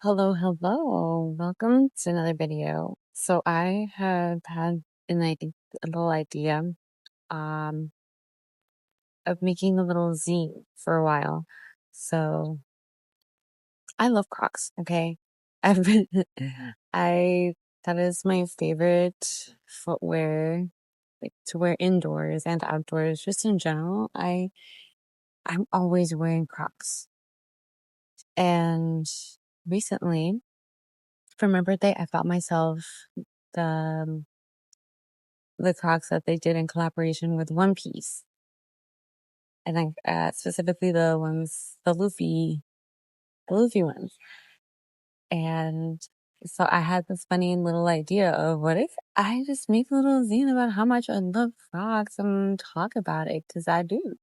Hello, hello. Welcome to another video. So I have had a little idea um of making a little zine for a while. So I love Crocs, okay? I've been I that is my favorite footwear, like to wear indoors and outdoors, just in general. I'm always wearing Crocs. And recently, for my birthday, I bought myself the the Crocs that they did in collaboration with One Piece, and then specifically the Luffy ones. And so I had this funny little idea of what if I just make a little zine about how much I love Crocs and talk about it, because I do.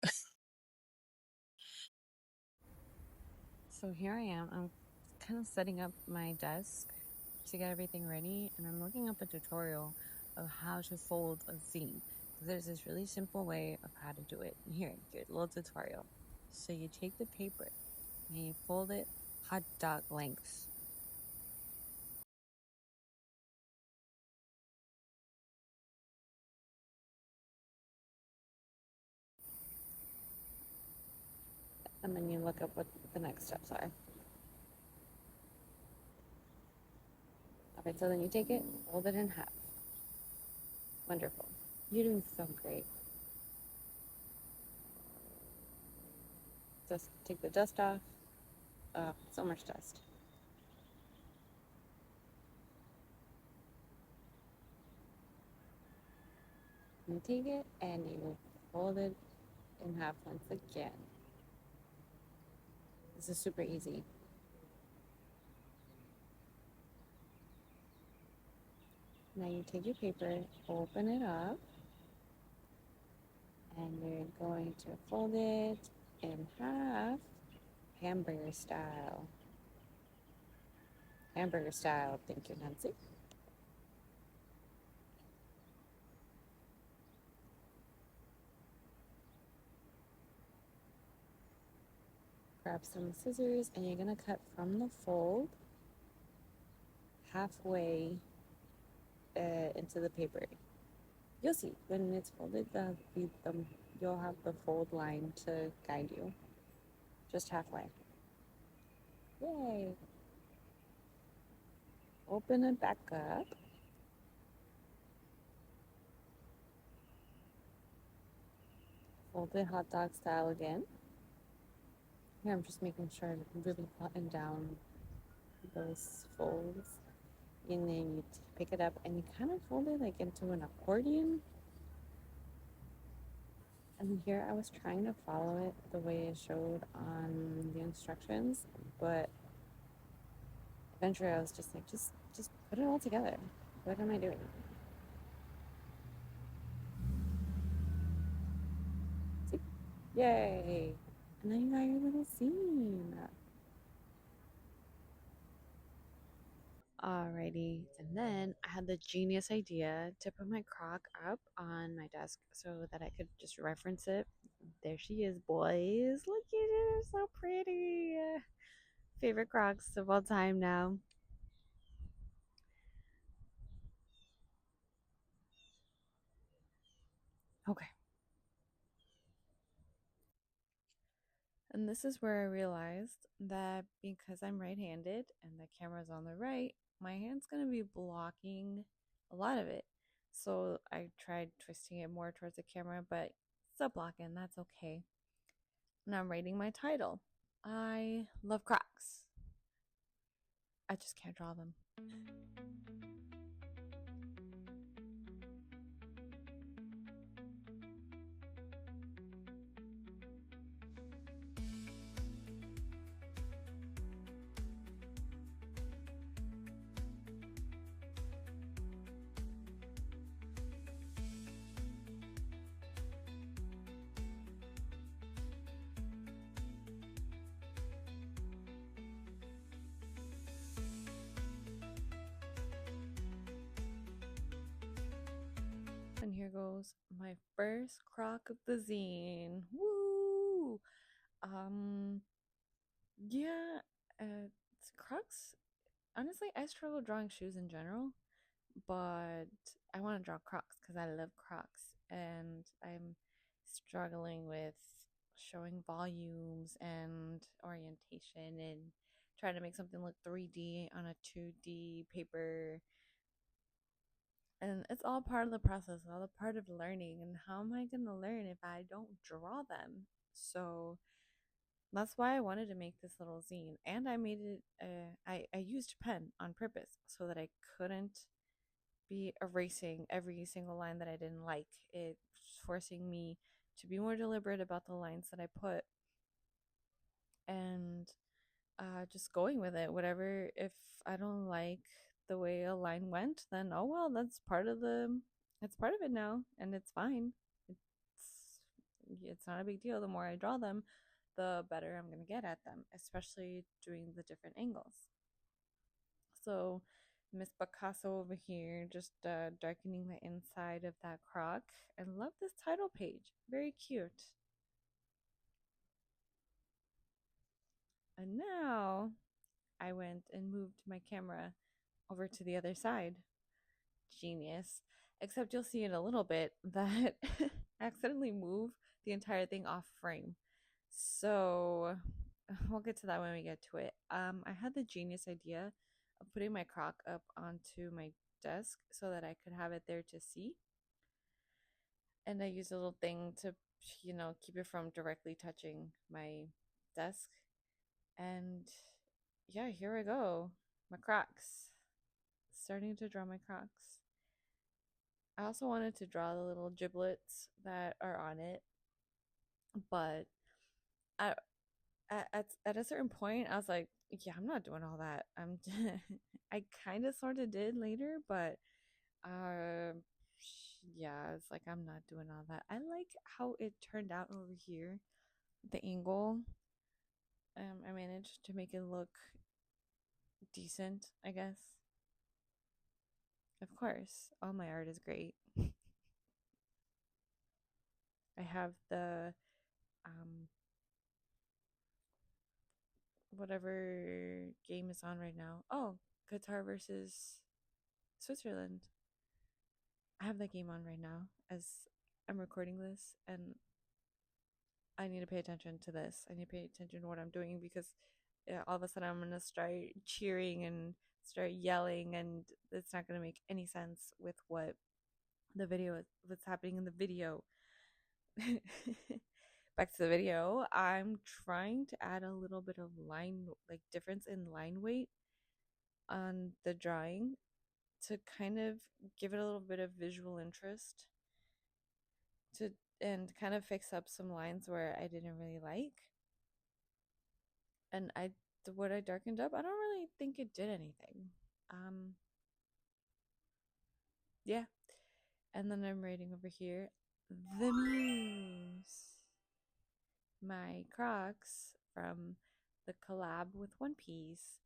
So here I am. I'm kind of setting up my desk to get everything ready, and I'm looking up a tutorial of how to fold a zine. There's this really simple way of how to do it. Here's a little tutorial. So you take the paper and you fold it hot dog lengths. And then you look up what the next steps are. Okay, so then you take it, fold it in half. Wonderful. You're doing so great. Just take the dust off. Oh, so much dust. You take it and you fold it in half once again. This is super easy. Now you take your paper, open it up, and you're going to fold it in half, hamburger style. Hamburger style, thank you, Nancy. Grab some scissors and you're gonna cut from the fold halfway into the paper. You'll see when it's folded, you'll have the fold line to guide you. Just halfway. Yay! Open it back up. Fold it hot dog style again. Here I'm just making sure I really button down those folds. And then you pick it up and you kind of fold it like into an accordion. And here I was trying to follow it the way it showed on the instructions, but eventually I was just like, just put it all together. What am I doing? See? Yay! And then you got your little scene. Alrighty, and then I had the genius idea to put my croc up on my desk so that I could just reference it. There she is, boys. Look at her, so pretty. Favorite crocs of all time now. Okay. And this is where I realized that because I'm right handed and the camera's on the right, my hand's going to be blocking a lot of it. So I tried twisting it more towards the camera, but still blocking. That's okay. And I'm writing my title. I love Crocs. I just can't draw them. And here goes my first croc of the zine. Woo! Um, yeah, it's Crocs, honestly, I struggle drawing shoes in general, but I want to draw Crocs because I love Crocs, and I'm struggling with showing volumes and orientation and trying to make something look 3D on a 2D paper. And it's all part of the process, all a part of learning. And how am I going to learn if I don't draw them? So that's why I wanted to make this little zine. And I made it, I used pen on purpose so that I couldn't be erasing every single line that I didn't like. It's forcing me to be more deliberate about the lines that I put and just going with it. Whatever, if I don't like the way a line went, then oh well, it's part of it now, and it's fine. It's it's not a big deal. The more I draw them, the better I'm gonna get at them, especially doing the different angles. So Miss Picasso over here just darkening the inside of that croc. I love this title page. Very cute. And now I went and moved my camera over to the other side. Genius. Except you'll see in a little bit that I accidentally move the entire thing off frame. So we'll get to that when we get to it. I had the genius idea of putting my crock up onto my desk so that I could have it there to see. And I used a little thing to, keep it from directly touching my desk. And yeah, here I go. My crocs. Starting to draw my crocs. I also wanted to draw the little giblets that are on it, but I, at a certain point, I was like, yeah, I'm not doing all that. I kind of sort of did later, but uh, yeah, it's like I'm not doing all that. I like how it turned out over here, the angle. I managed to make it look decent, I guess. Of course, all my art is great. I have the um whatever game is on right now. Oh, Qatar versus Switzerland. I have that game on right now as I'm recording this, and I need to pay attention to this. I need to pay attention to what I'm doing because all of a sudden I'm gonna start cheering and start yelling, and it's not gonna make any sense with what's happening in the video. Back to the video. I'm trying to add a little bit of line, like difference in line weight on the drawing to kind of give it a little bit of visual interest to and kind of fix up some lines where I didn't really like. And what I darkened up, I don't really think it did anything. Um yeah. And then I'm writing over here the Muse. My Crocs from the collab with One Piece.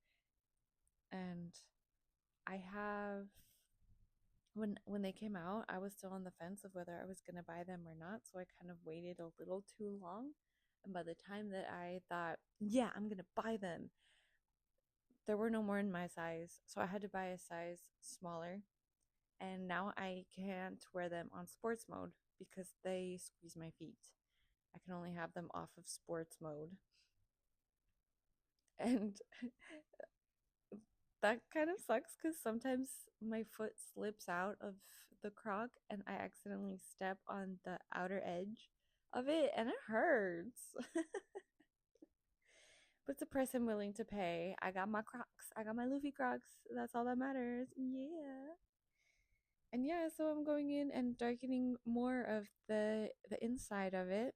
And I have when they came out, I was still on the fence of whether I was going to buy them or not, so I kind of waited a little too long. And by the time that I thought, yeah, I'm going to buy them, there were no more in my size, so I had to buy a size smaller. And now I can't wear them on sports mode because they squeeze my feet. I can only have them off of sports mode. And that kind of sucks because sometimes my foot slips out of the croc and I accidentally step on the outer edge of it and it hurts. But it's a price I'm willing to pay. I got my crocs. I got my Luffy crocs. That's all that matters. Yeah. And yeah, so I'm going in and darkening more of the inside of it.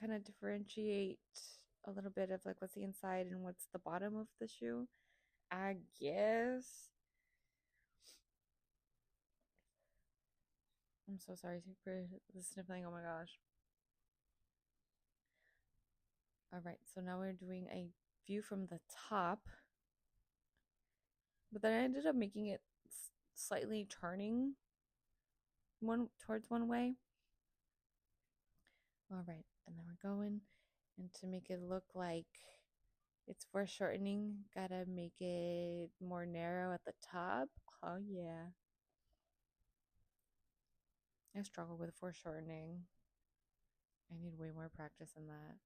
Kind of differentiate a little bit of like what's the inside and what's the bottom of the shoe. I guess. I'm so sorry for the sniffling. Oh my gosh. All right, so now we're doing a view from the top, but then I ended up making it slightly turning one towards one way. All right, and then we're going, and to make it look like It's foreshortening. Gotta make it more narrow at the top. Oh, yeah. I struggle with foreshortening. I need way more practice in that.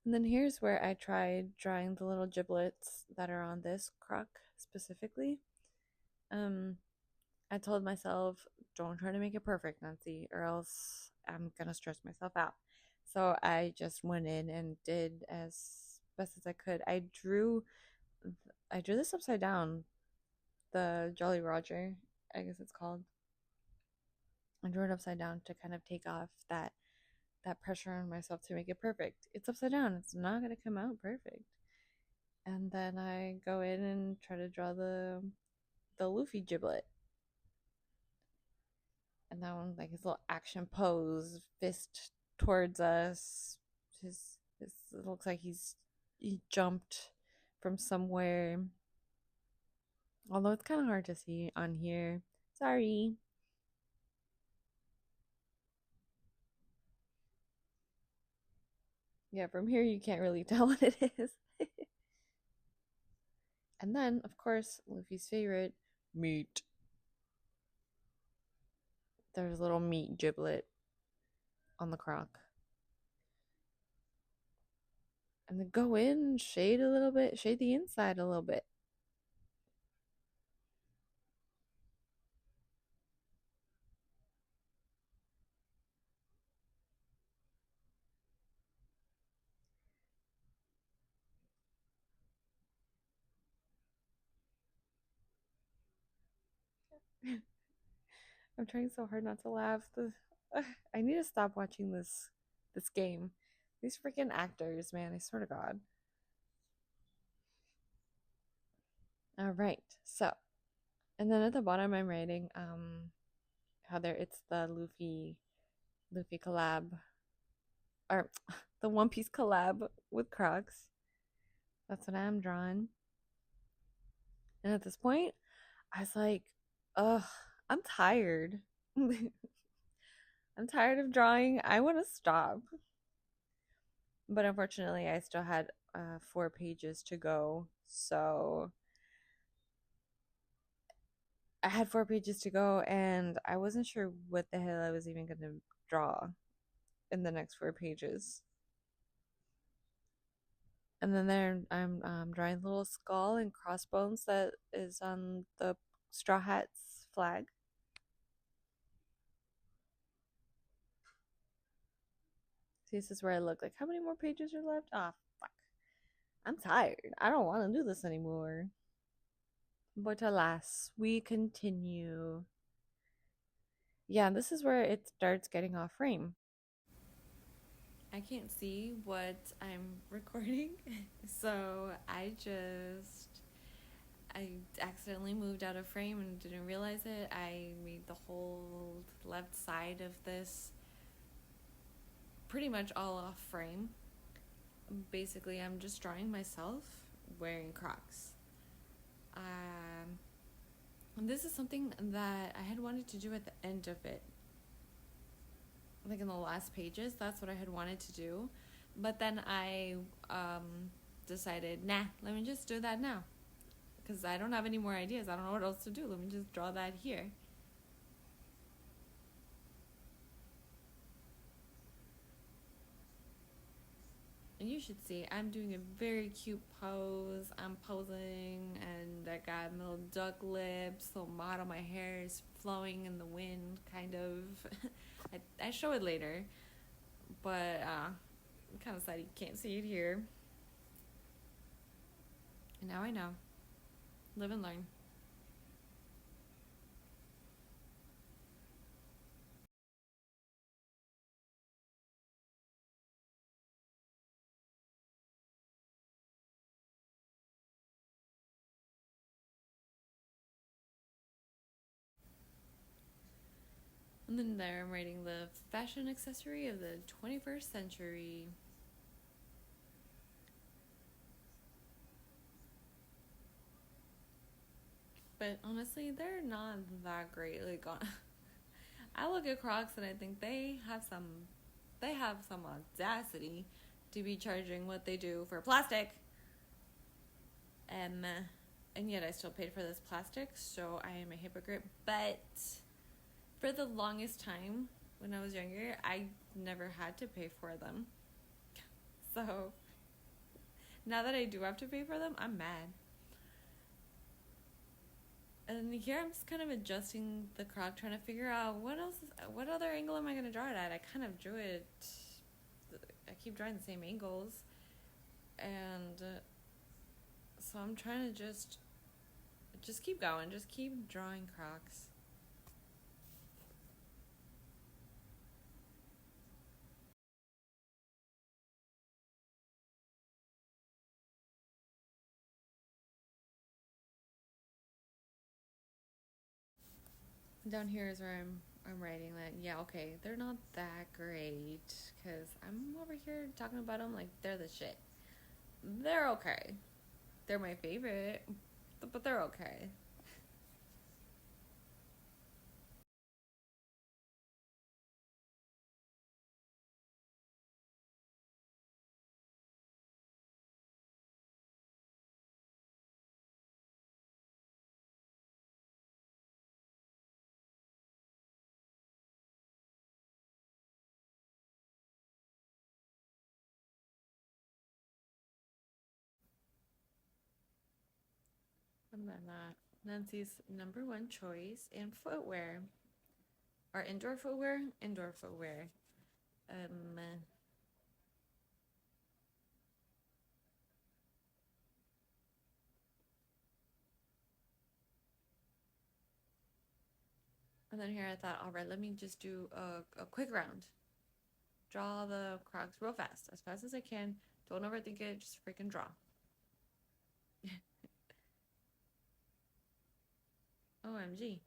And then here's where I tried drawing the little giblets that are on this croc specifically. Um, I told myself, don't try to make it perfect, Nancy, or else I'm gonna stress myself out. So I just went in and did as best as I could. I drew this upside down, the Jolly Roger, I guess it's called. I drew it upside down to kind of take off that pressure on myself to make it perfect. It's upside down. It's not gonna come out perfect. And then I go in and try to draw the Luffy giblet. And that one, like his little action pose, fist towards us. His it looks like he jumped from somewhere. Although it's kind of hard to see on here. Sorry. Yeah, from here you can't really tell what it is. And then, of course, Luffy's favorite, meat. There's a little meat giblet on the croc. And then go in, shade a little bit, shade the inside a little bit. I'm trying so hard not to laugh. I need to stop watching this game. These freaking actors, man, I swear to God. All right. So, and then at the bottom I'm writing how there it's the Luffy collab or the One Piece collab with Crocs. That's what I'm drawing. And at this point, I was like, ugh, I'm tired. I'm tired of drawing. I want to stop. But unfortunately, I still had 4 pages to go. So I had 4 pages to go, and I wasn't sure what the hell I was even going to draw in the next 4 pages. And then there, I'm drawing a little skull and crossbones that is on the Straw Hats flag. See, this is where I look like, how many more pages are left? Ah, oh, fuck. I'm tired. I don't want to do this anymore. But alas, we continue. Yeah, this is where it starts getting off frame. I can't see what I'm recording, so I accidentally moved out of frame and didn't realize it. I made the whole left side of this pretty much all off frame. Basically, I'm just drawing myself wearing Crocs. This is something that I had wanted to do at the end of it, like in the last pages. That's what I had wanted to do, but then I decided, nah, let me just do that now, because I don't have any more ideas. I don't know what else to do. Let me just draw that here. And you should see, I'm doing a very cute pose. I'm posing, and I got little duck lips. So model, my hair is flowing in the wind, kind of. I show it later, but I'm kind of sad you can't see it here. And now I know. Live and learn. And then there I'm writing the fashion accessory of the 21st century. But honestly, they're not that great. Like, I look at Crocs and I think they have some audacity to be charging what they do for plastic. Um, and yet I still paid for this plastic, so I am a hypocrite. But for the longest time when I was younger, I never had to pay for them. So now that I do have to pay for them, I'm mad. And here I'm just kind of adjusting the croc, trying to figure out what other angle am I going to draw it at. I kind of drew it. I keep drawing the same angles, and so I'm trying to just keep going, just keep drawing crocs. Down here is where I'm writing that, yeah, okay, they're not that great because I'm over here talking about them like they're the shit. They're okay. They're my favorite, but they're okay. And then Nancy's number one choice in footwear or indoor footwear. Indoor footwear. Um, and then here I thought, all right, let me just do a quick round. Draw the crocs real fast as I can. Don't overthink it. Just freaking draw. OMG.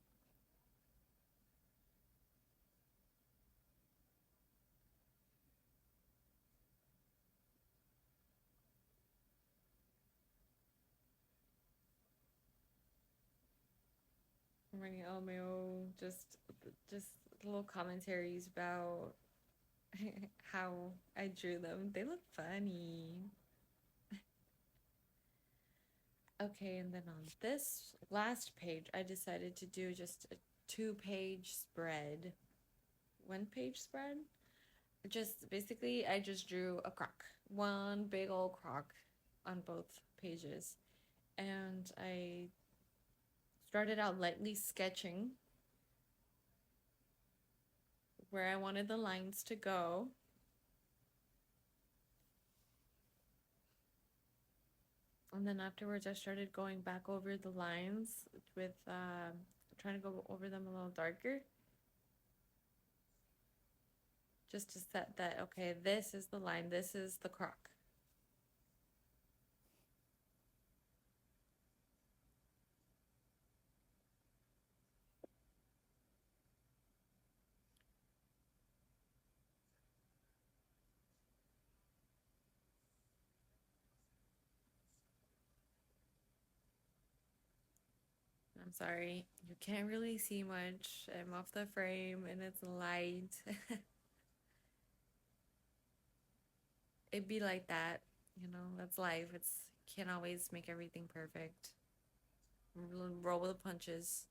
I'm writing LMAO, just little commentaries about how I drew them. They look funny. Okay, and then on this last page, I decided to do just a 2-page spread. 1-page spread? Just basically, I just drew a croc. One big old croc on both pages. And I started out lightly sketching where I wanted the lines to go. And then afterwards, I started going back over the lines with trying to go over them a little darker, just to set that, okay, this is the line, this is the croc. I'm sorry, you can't really see much. I'm off the frame and it's light. It'd be like that, that's life. It's can't always make everything perfect. Roll with the punches.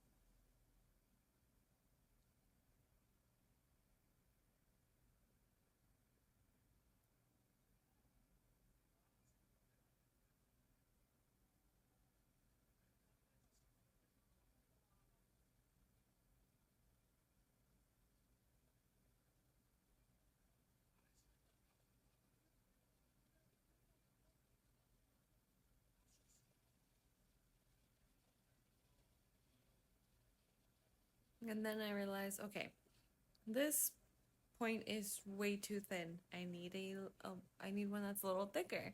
And then I realized, okay, this point is way too thin. I need one that's a little thicker.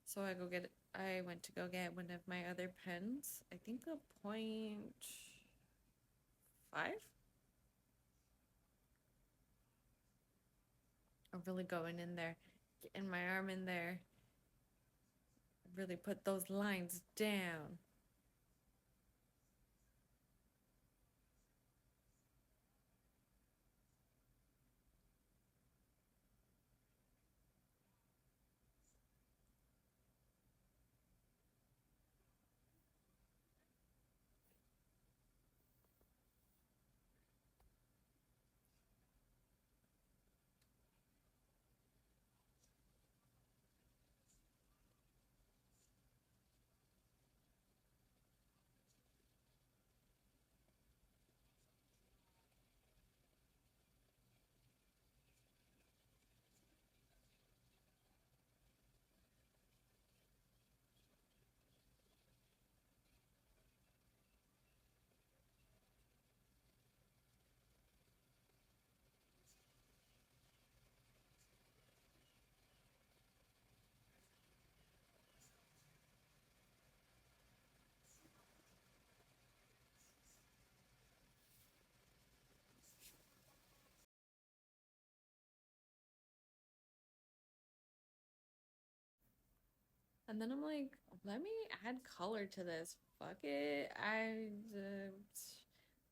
So I went to go get one of my other pens. I think a point 5. I'm really going in there, getting my arm in there, really put those lines down. And then I'm like, let me add color to this. Fuck it.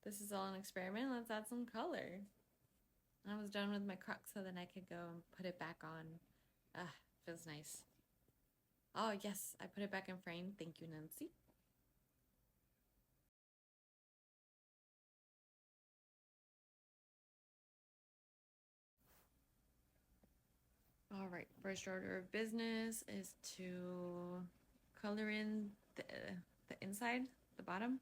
This is all an experiment. Let's add some color. And I was done with my crocs, so then I could go and put it back on. Ah, feels nice. Oh, yes, I put it back in frame. Thank you, Nancy. All right, first order of business is to color in the inside, the bottom.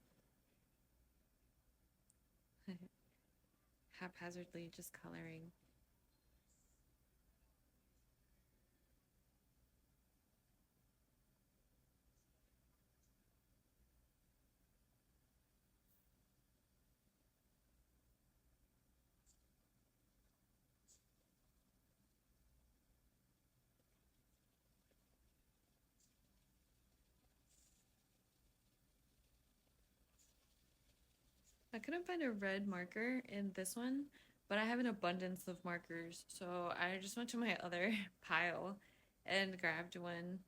Haphazardly just coloring. I couldn't find a red marker in this one, but I have an abundance of markers, so I just went to my other pile and grabbed one.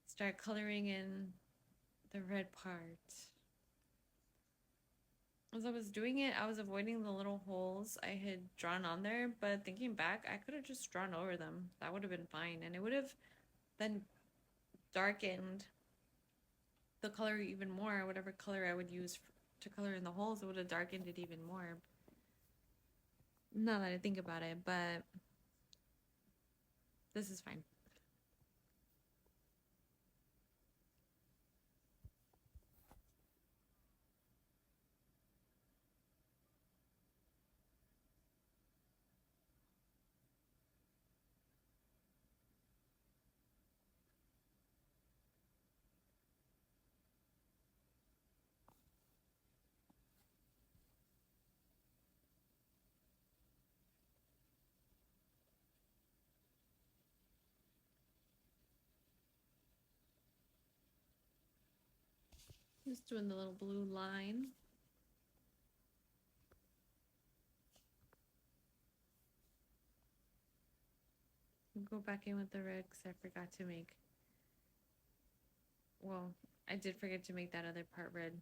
Start coloring in the red part. As I was doing it, I was avoiding the little holes I had drawn on there, but thinking back, I could have just drawn over them. That would have been fine, and it would have then darkened the color even more. Whatever color I would use to color in the holes, it would have darkened it even more. Now that I think about it, but this is fine. Just doing the little blue line. Go back in with the red because I forgot to make, well, I did forget to make that other part red.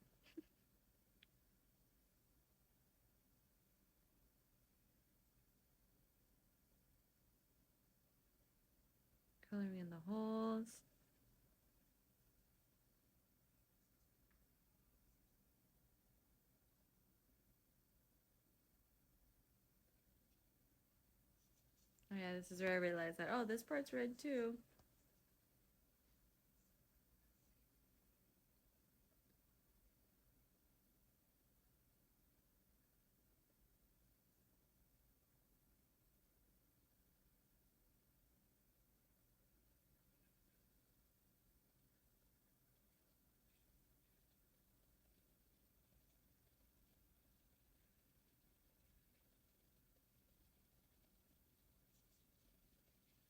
Coloring in the holes. Oh yeah, this is where I realized that, oh, this part's red too.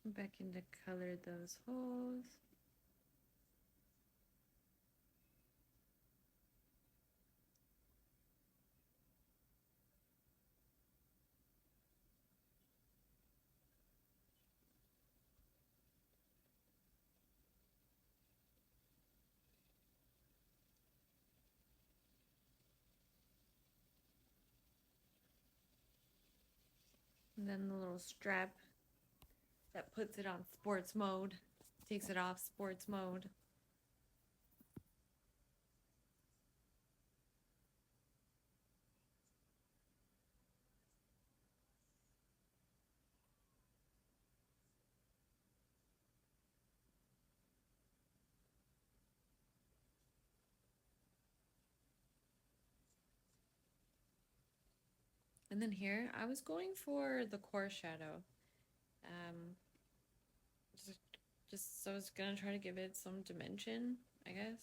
Back in to color those holes. And then the little strap that puts it on sports mode, takes it off sports mode. And then here, I was going for the core shadow. Um, just, just so I was gonna try to give it some dimension, I guess.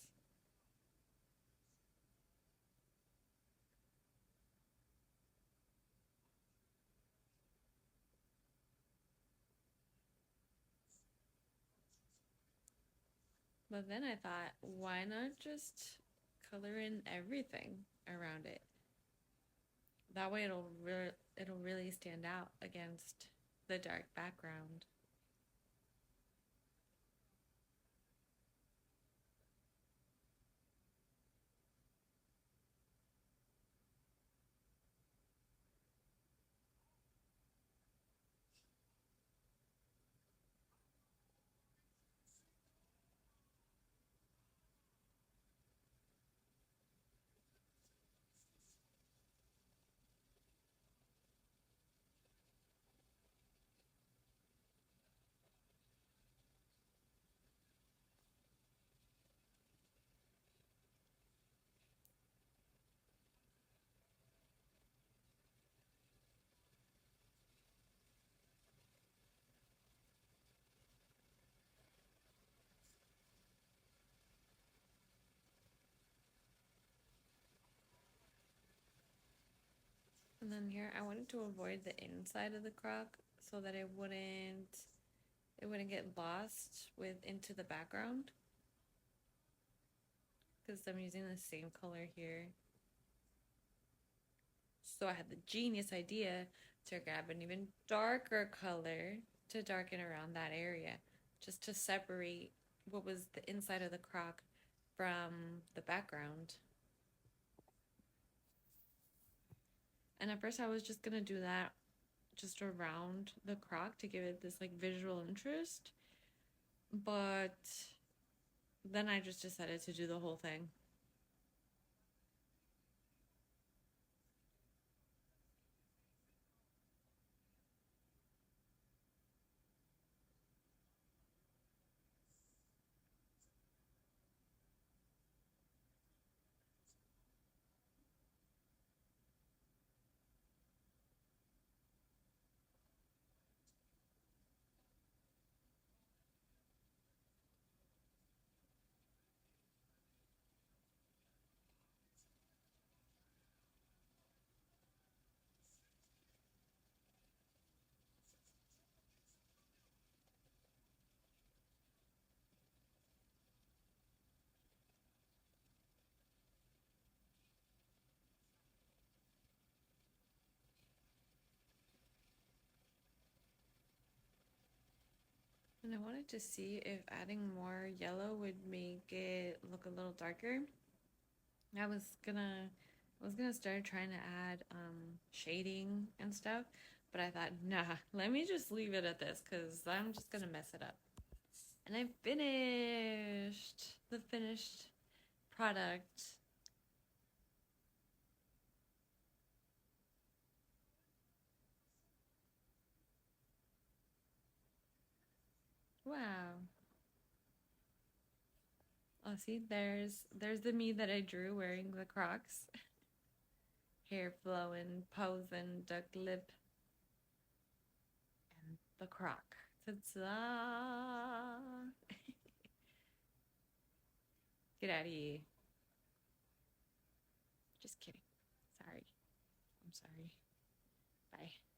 But then I thought, why not just color in everything around it? That way it'll really stand out against the dark background. And then here I wanted to avoid the inside of the croc so that it wouldn't get lost with into the background because I'm using the same color here. So I had the genius idea to grab an even darker color to darken around that area just to separate what was the inside of the croc from the background. And at first I was just gonna do that just around the croc to give it this like visual interest, but then I just decided to do the whole thing. And I wanted to see if adding more yellow would make it look a little darker. I was gonna I was gonna start trying to add shading and stuff, but I thought, nah, let me just leave it at this because I'm just gonna mess it up. And I finished the finished product. Wow. Oh, see, there's the me that I drew wearing the Crocs, hair flowing, posing, duck lip, and the Croc. Ta-da! Get out of here. Just kidding. Sorry. I'm sorry. Bye.